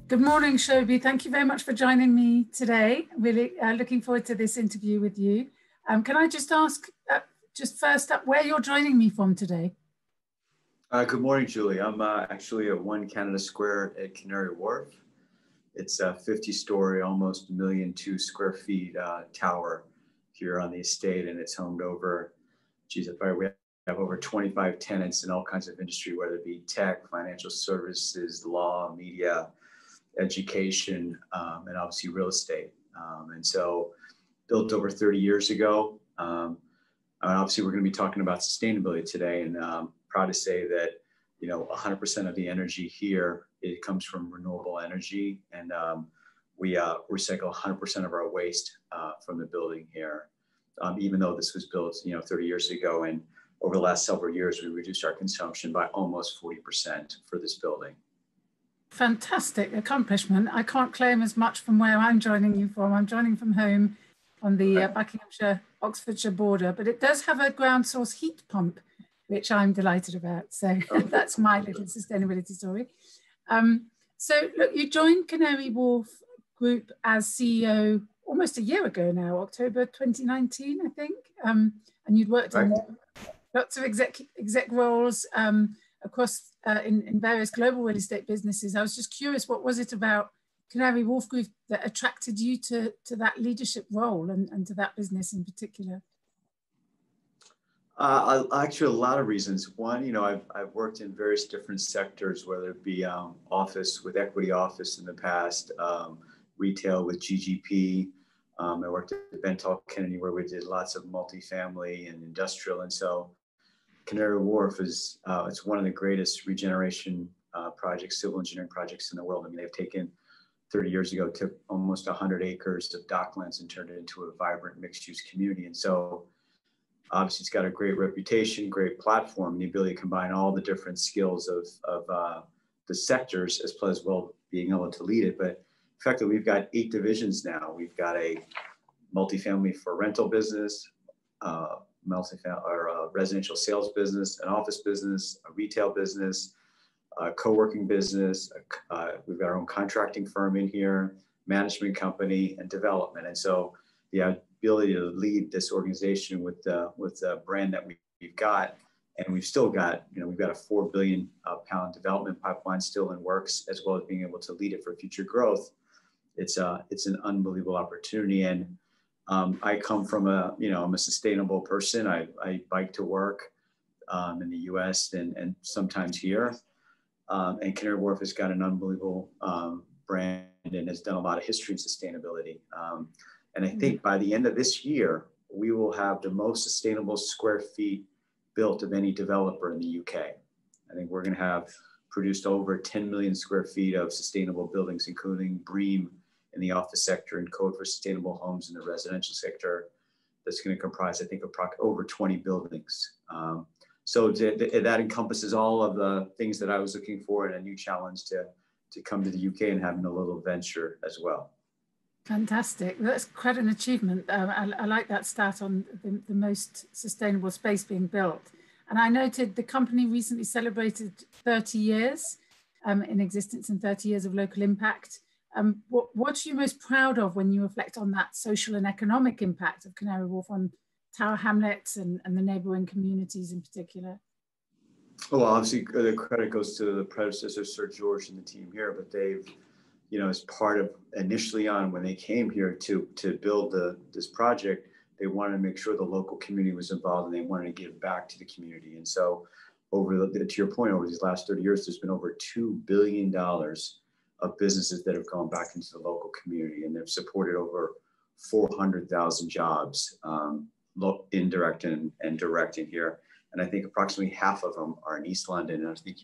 Good morning, Shobi. Thank you very much for joining me today. Really looking forward to this interview with you. Can I just ask, just first up, where you're joining me from today? Good morning, Julie. I'm actually at 1 Canada Square at Canary Wharf. It's a 50-story, almost 1.2 million square feet tower here on the estate, and it's home to over, we have over 25 tenants in all kinds of industry, whether it be tech, financial services, law, media, education, and obviously real estate. And so built over 30 years ago. Obviously, we're going to be talking about sustainability today, and proud to say that 100% of the energy here, it comes from renewable energy, and we recycle 100% of our waste from the building here. Even though this was built 30 years ago, and over the last several years, we reduced our consumption by almost 40% for this building. Fantastic accomplishment. I can't claim as much from where I'm joining you from. I'm joining from home on the Buckinghamshire, Oxfordshire border, but it does have a ground source heat pump, which I'm delighted about. So that's my little sustainability story. So look, you joined Canary Wharf Group as CEO almost a year ago now, October 2019, I think. And you'd worked in lots of exec roles across in various global real estate businesses. I was just curious, what was it about Canary Wharf Group that attracted you to that leadership role and to that business in particular? Actually, a lot of reasons. One, I've worked in various different sectors, whether it be office with Equity Office in the past, retail with GGP. I worked at Bentall Kennedy, where we did lots of multifamily and industrial. And so Canary Wharf is it's one of the greatest regeneration projects, civil engineering projects in the world. I mean, they've taken 30 years ago, took almost 100 acres of docklands and turned it into a vibrant mixed-use community. And so obviously it's got a great reputation, great platform, and the ability to combine all the different skills of the sectors as well being able to lead it. But the fact that we've got 8 divisions now, we've got a multifamily for rental business, residential sales business, an office business, a retail business, a co-working business. We've got our own contracting firm in here, management company, and development. And so the ability to lead this organization with the brand that we've got, and we've still got, we've got a £4 billion development pipeline still in works, as well as being able to lead it for future growth. It's an unbelievable opportunity. And I come from I'm a sustainable person. I bike to work in the US and sometimes here. And Canary Wharf has got an unbelievable brand and has done a lot of history in sustainability. And I think by the end of this year, we will have the most sustainable square feet built of any developer in the UK. I think we're going to have produced over 10 million square feet of sustainable buildings, including BREEAM in the office sector and Code for Sustainable Homes in the residential sector. That's going to comprise, I think, over 20 buildings. So that encompasses all of the things that I was looking for and a new challenge to come to the UK and having a little venture as well. Fantastic. That's quite an achievement. I like that stat on the most sustainable space being built. And I noted the company recently celebrated 30 years in existence and 30 years of local impact. What are you most proud of when you reflect on that social and economic impact of Canary Wharf on Tower Hamlets and the neighboring communities in particular? Well, obviously the credit goes to the predecessor, Sir George, and the team here, but they've, as part of initially on when they came here to build this project, they wanted to make sure the local community was involved and they wanted to give back to the community. And so to your point, over these last 30 years, there's been over $2 billion of businesses that have gone back into the local community, and they've supported over 400,000 jobs, indirect and direct in here. And I think approximately half of them are in East London. And I think,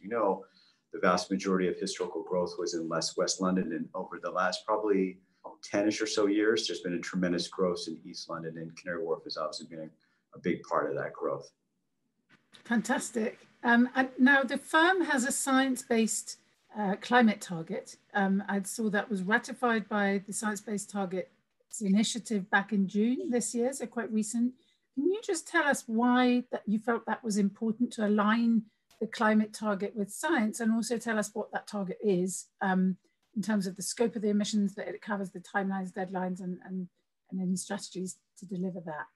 the vast majority of historical growth was in West London. And over the last probably 10-ish or so years, there's been a tremendous growth in East London, and Canary Wharf has obviously been a big part of that growth. Fantastic. And now the firm has a science-based climate target. I saw that was ratified by the Science Based Targets Initiative back in June this year, so quite recent. Can you just tell us why that you felt that was important to align the climate target with science, and also tell us what that target is in terms of the scope of the emissions that it covers, the timelines, deadlines, and any strategies to deliver that.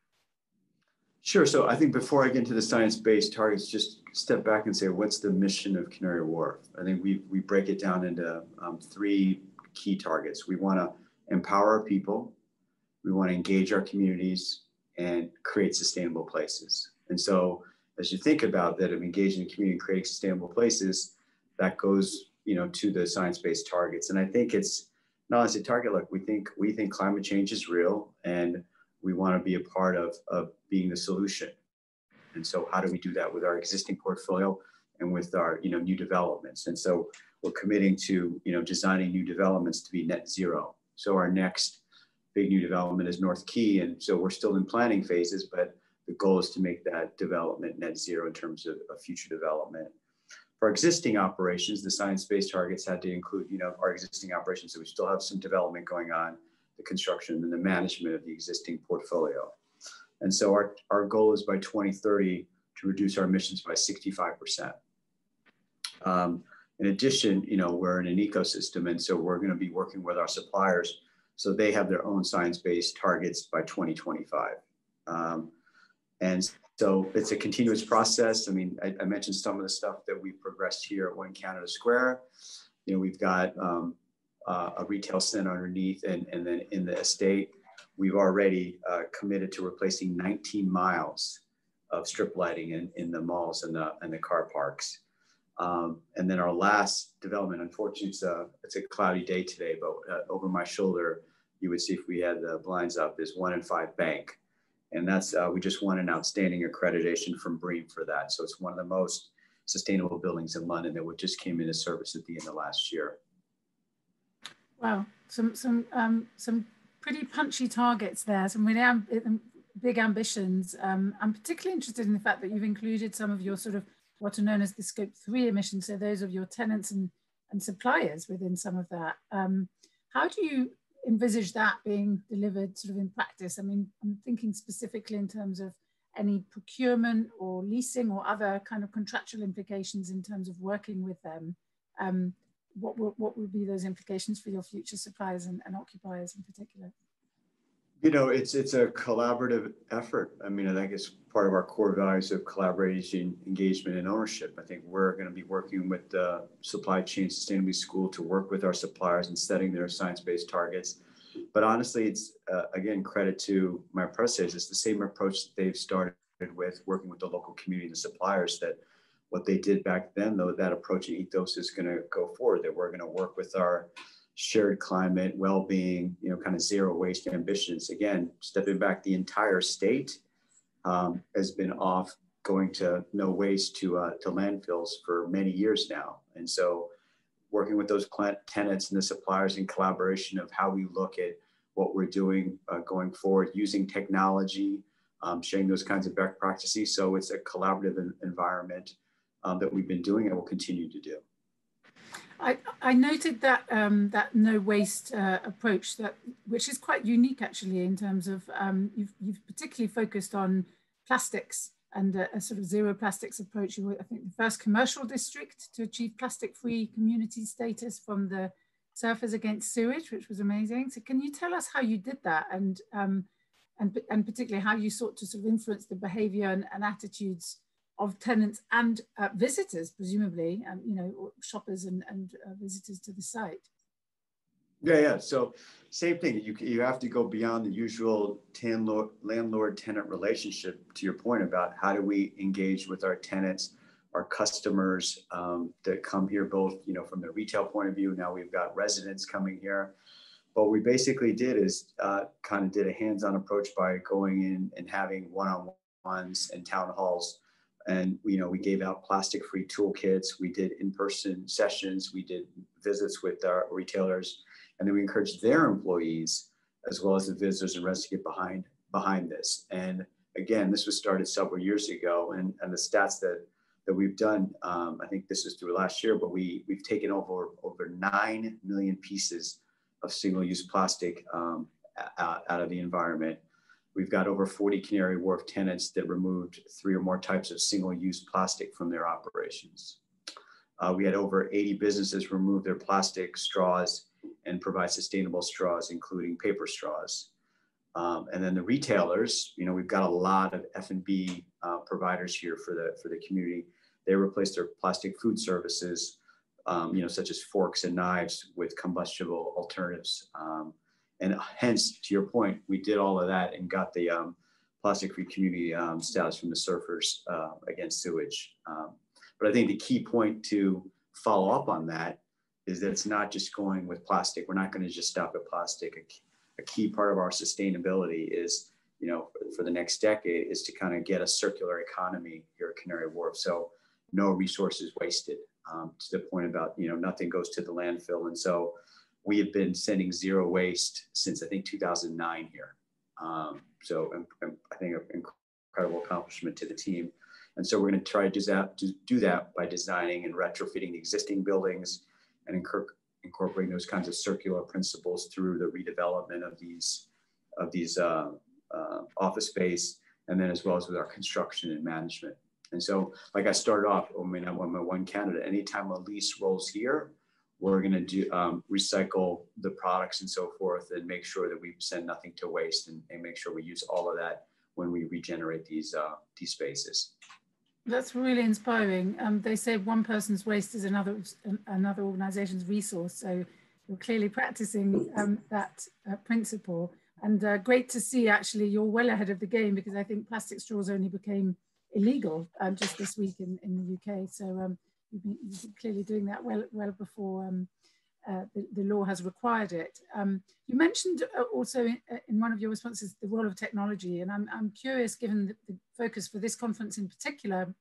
Sure. So I think before I get into the science-based targets, just step back and say, what's the mission of Canary Wharf? I think we break it down into 3 key targets. We want to empower our people, we want to engage our communities, and create sustainable places. And so as you think about that of engaging the community and creating sustainable places, that goes, to the science-based targets. And I think it's not as a target, like we think climate change is real, and we want to be a part of being the solution. And so how do we do that with our existing portfolio and with our, new developments? And so we're committing to, designing new developments to be net zero. So our next big new development is North Quay. And so we're still in planning phases, but the goal is to make that development net zero in terms of future development. For existing operations, the science-based targets had to include, our existing operations. So we still have some development going on, the construction and the management of the existing portfolio. And so our goal is by 2030 to reduce our emissions by 65%. In addition, we're in an ecosystem, and so we're going to be working with our suppliers so they have their own science-based targets by 2025. And so it's a continuous process. I mean, I mentioned some of the stuff that we've progressed here at One Canada Square. We've got a retail center underneath, and then in the estate, we've already committed to replacing 19 miles of strip lighting in the malls and the car parks. And then our last development, unfortunately, it's a cloudy day today, but over my shoulder, you would see if we had the blinds up, is 1 in 5 Bank. And that's, we just won an outstanding accreditation from BREEAM for that. So it's one of the most sustainable buildings in London that just came into service at the end of last year. Wow, some pretty punchy targets there, some really big ambitions. I'm particularly interested in the fact that you've included some of your sort of what are known as the Scope 3 emissions, so those of your tenants and suppliers within some of that. How do you envisage that being delivered sort of in practice? I mean, I'm thinking specifically in terms of any procurement or leasing or other kind of contractual implications in terms of working with them. What would be those implications for your future suppliers and occupiers in particular? It's a collaborative effort. I mean, I think it's part of our core values of collaboration, engagement, and ownership. I think we're going to be working with the Supply Chain Sustainability School to work with our suppliers in setting their science-based targets. But honestly, it's, again, credit to my predecessors. It's the same approach that they've started with, working with the local community and the suppliers, that what they did back then, though, that approach and ethos is going to go forward, that we're going to work with our shared climate, well-being, kind of zero waste ambitions. Again, stepping back, the entire state has been off going to no waste to landfills for many years now. And so working with those tenants and the suppliers in collaboration of how we look at what we're doing going forward, using technology, sharing those kinds of best practices. So it's a collaborative environment that we've been doing and will continue to do. I noted that that no waste approach, which is quite unique actually in terms of you've particularly focused on plastics and a sort of zero plastics approach. You were, I think, the first commercial district to achieve plastic-free community status from the Surfers Against Sewage, which was amazing. So can you tell us how you did that, and particularly how you sought to sort of influence the behaviour and attitudes of tenants and visitors, presumably, shoppers and visitors to the site? Yeah. So same thing. You have to go beyond the usual landlord-tenant relationship, to your point about how do we engage with our tenants, our customers that come here, both from the retail point of view. Now we've got residents coming here. What we basically did is kind of did a hands-on approach by going in and having one-on-ones and town halls. And we gave out plastic-free toolkits. We did in-person sessions. We did visits with our retailers, and then we encouraged their employees as well as the visitors and residents to get behind this. And again, this was started several years ago, and the stats that we've done, I think this is through last year, but we've taken over 9 million pieces of single-use plastic out of the environment. We've got over 40 Canary Wharf tenants that removed 3 or more types of single-use plastic from their operations. We had over 80 businesses remove their plastic straws and provide sustainable straws, including paper straws. And then the retailers, you know, we've got a lot of F&B providers here for the community. They replace their plastic food services, you know, such as forks and knives with combustible alternatives. And hence, to your point, we did all of that and got the plastic-free community status from the surfers against sewage. But I think the key point to follow up on that is that it's not just going with plastic. We're not going to just stop at plastic. A key part of our sustainability is, you know, for the next decade is to kind of get a circular economy here at Canary Wharf. So no resources wasted, to the point about, you know, nothing goes to the landfill. And so we have been sending zero waste since I think 2009 here. So I think an incredible accomplishment to the team. And so we're going to try to do that by designing and retrofitting the existing buildings and incorporating those kinds of circular principles through the redevelopment of these office space, and then as well as with our construction and management. And so, like I started off, I mean, I'm a one candidate. Anytime a lease rolls here, we're going to do recycle the products and so forth, and make sure that we send nothing to waste, and make sure we use all of that when we regenerate these spaces. That's really inspiring. They say one person's waste is another organization's resource. So you're clearly practicing that principle. And great to see, actually, you're well ahead of the game, because I think plastic straws only became illegal just this week in the UK. So you've been clearly doing that well before the law has required it. You mentioned also in one of your responses the role of technology, and I'm curious, given the focus for this conference in particular,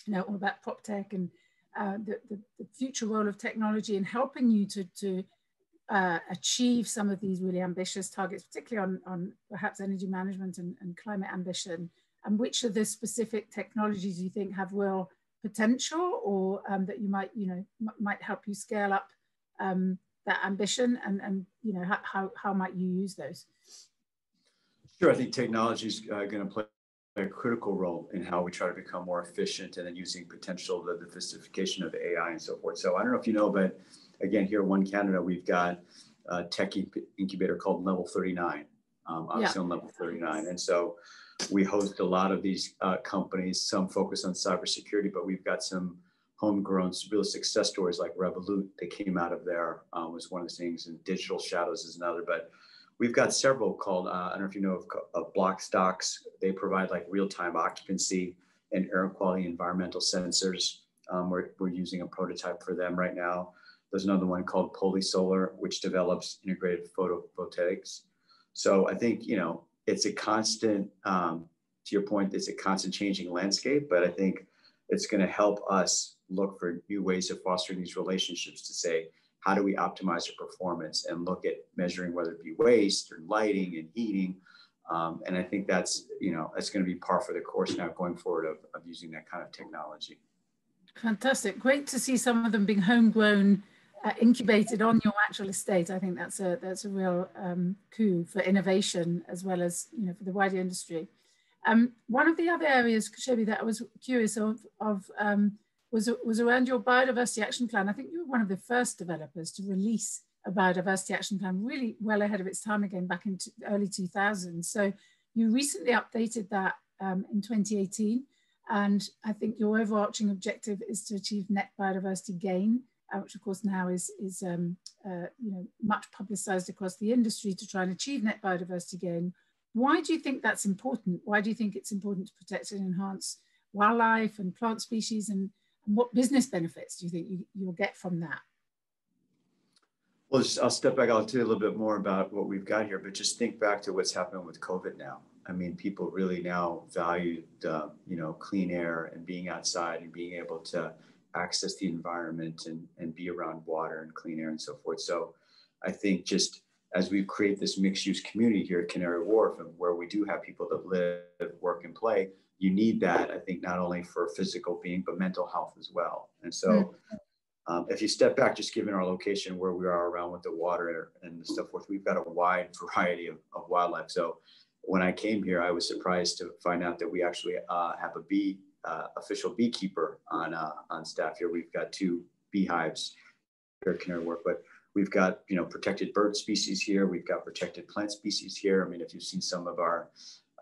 you know, all about prop tech and the future role of technology in helping you to achieve some of these really ambitious targets, particularly on perhaps energy management and climate ambition, and which of the specific technologies you think have real potential, or that you might, you know, might help you scale up that ambition, and you know, how might you use those? Sure, I think technology is going to play a critical role in how we try to become more efficient, and then using potential the sophistication of AI and so forth. So I don't know if you know, but again, here at One Canada, we've got a tech incubator called Level 39, obviously on Level 39. And so we host a lot of these companies. Some focus on cybersecurity, but we've got some homegrown real success stories like Revolut that came out of there, was one of the things, and Digital Shadows is another. But we've got several called, I don't know if you know of Block Stocks. They provide like real-time occupancy and air quality environmental sensors. We're using a prototype for them right now. There's another one called Polysolar, which develops integrated photovoltaics. So I think, you know, it's a constant, to your point, it's a constant changing landscape, but I think it's going to help us look for new ways of fostering these relationships to say, how do we optimize our performance, and look at measuring whether it be waste or lighting and heating. And I think that's, you know, that's going to be par for the course now going forward of using that kind of technology. Fantastic. Great to see some of them being homegrown, incubated on your actual estate. I think that's a real coup for innovation, as well as, you know, for the wider industry. One of the other areas, Shobi, that I was curious of was around your biodiversity action plan. I think you were one of the first developers to release a biodiversity action plan, really well ahead of its time again, back in early 2000s. So you recently updated that in 2018. And I think your overarching objective is to achieve net biodiversity gain, which of course now is you know, much publicized across the industry to try and achieve net biodiversity gain. Why do you think that's important? Why do you think it's important to protect and enhance wildlife and plant species, and what business benefits do you think you'll get from that? Well, I'll step back. I'll tell you a little bit more about what we've got here, but just think back to what's happening with COVID now. I mean, people really now value you know, clean air and being outside and being able to access the environment and be around water and clean air and so forth. So I think just as we create this mixed-use community here at Canary Wharf, and where we do have people that live, work, and play, you need that, I think, not only for physical being, but mental health as well. And so if you step back, just given our location, where we are around with the water and the stuff forth, we've got a wide variety of wildlife. So when I came here, I was surprised to find out that we actually have a official beekeeper on staff here. We've got 2 beehives here at Canary Wharf, but we've got, protected bird species here. We've got protected plant species here. I mean, if you've seen some of our,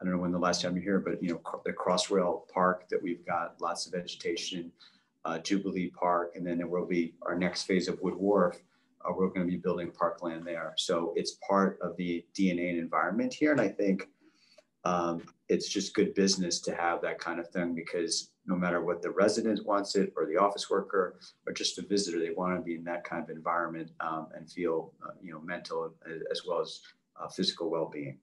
I don't know when the last time you're here, but, the Crossrail Park that we've got lots of vegetation, Jubilee Park, and then there will be our next phase of Wood Wharf. We're going to be building parkland there. So it's part of the DNA and environment here. And I think it's just good business to have that kind of thing, because no matter what the resident wants it, or the office worker, or just a visitor, they want to be in that kind of environment and feel, mental as well as physical well-being.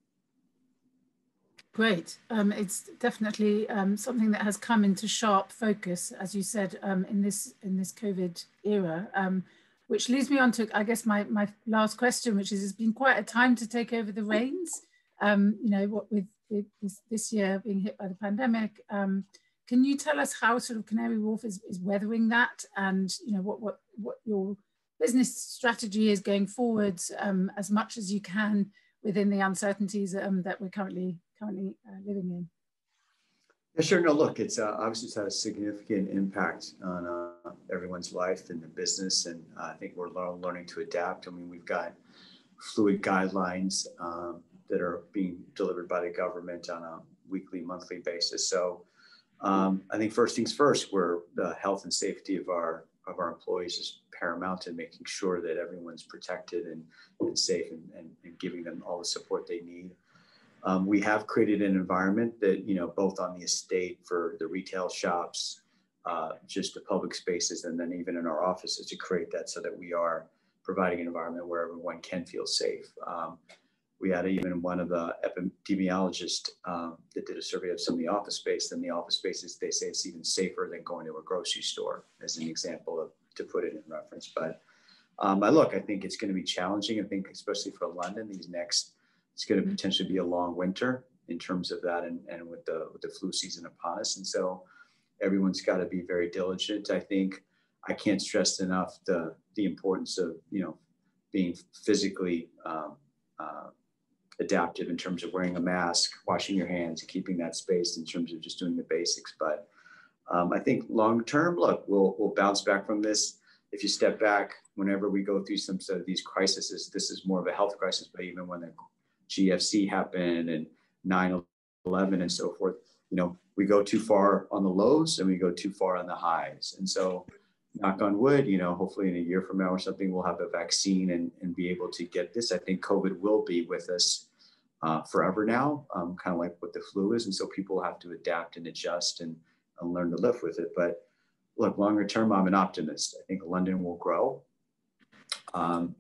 Great. It's definitely something that has come into sharp focus, as you said, in this COVID era, which leads me on to, I guess, my last question, which is, it's been quite a time to take over the reins. What with this year being hit by the pandemic. Can you tell us how sort of Canary Wharf is weathering that, and what your business strategy is going forward, as much as you can within the uncertainties that we're currently living in? Yeah, sure. No, look, it's obviously it's had a significant impact on everyone's life and the business, and I think we're learning to adapt. I mean, we've got fluid guidelines that are being delivered by the government on a weekly, monthly basis. So I think first things first, where the health and safety of our employees is paramount, and making sure that everyone's protected and safe, and giving them all the support they need. We have created an environment that, both on the estate for the retail shops, just the public spaces, and then even in our offices, to create that so that we are providing an environment where everyone can feel safe. We had even one of the epidemiologists that did a survey of some of the office space, and the office spaces, they say it's even safer than going to a grocery store, as an example to put it in reference. But I think it's going to be challenging. I think especially for London, it's going to potentially be a long winter in terms of that, and with the flu season upon us. And so everyone's got to be very diligent. I think I can't stress enough the importance of, being physically adaptive in terms of wearing a mask, washing your hands, and keeping that space in terms of just doing the basics. But I think long term, look, we'll bounce back from this. If you step back, whenever we go through some sort of these crises, this is more of a health crisis, but even when the GFC happened and 9/11 and so forth, we go too far on the lows and we go too far on the highs. And so, knock on wood, hopefully in a year from now or something, we'll have a vaccine and be able to get this. I think COVID will be with us forever now, kind of like what the flu is. And so people have to adapt and adjust and learn to live with it. But look, longer term, I'm an optimist. I think London will grow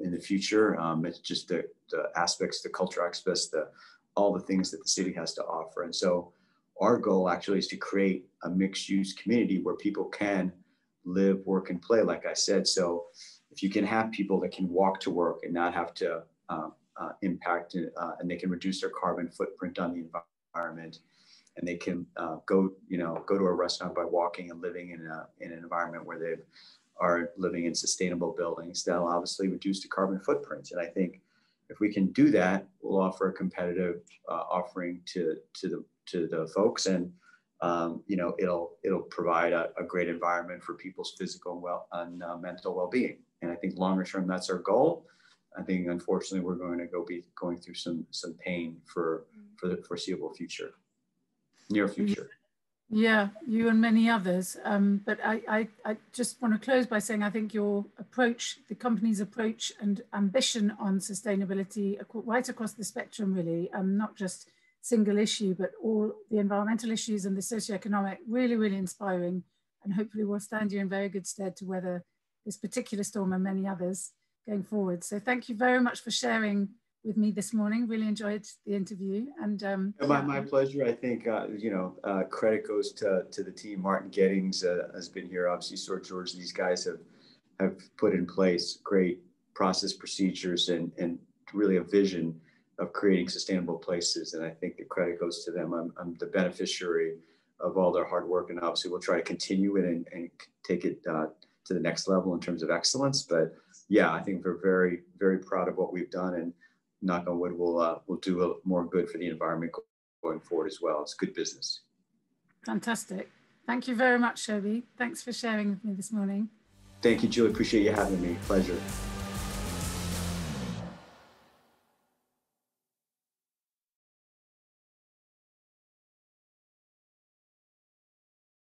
in the future. It's just the aspects, the cultural aspects, all the things that the city has to offer. And so our goal actually is to create a mixed use community where people can live, work, and play, like I said. So if you can have people that can walk to work and not have to impact, and they can reduce their carbon footprint on the environment, and they can go to a restaurant by walking and living in an environment where they are living in sustainable buildings, that'll obviously reduce the carbon footprint. And I think if we can do that, we'll offer a competitive offering to the folks, and it'll provide a great environment for people's physical and mental well-being. And I think longer term, that's our goal. I think unfortunately we're going to be going through some pain for the foreseeable future, near future. Yeah, you and many others. But I just want to close by saying I think your approach, the company's approach and ambition on sustainability right across the spectrum, really, not just single issue, but all the environmental issues and the socioeconomic, really, really inspiring, and hopefully will stand you in very good stead to weather this particular storm and many others going forward. So thank you very much for sharing with me this morning. Really enjoyed the interview. And my pleasure. I think credit goes to the team. Martin Gettings has been here. Obviously, Sir George. These guys have put in place great process, procedures, and really a vision of creating sustainable places. And I think the credit goes to them. I'm the beneficiary of all their hard work, and obviously we'll try to continue it and take it to the next level in terms of excellence. But yeah, I think we're very, very proud of what we've done, and knock on wood, we'll do more good for the environment going forward as well. It's good business. Fantastic. Thank you very much, Shobi. Thanks for sharing with me this morning. Thank you, Julie. Appreciate you having me. Pleasure.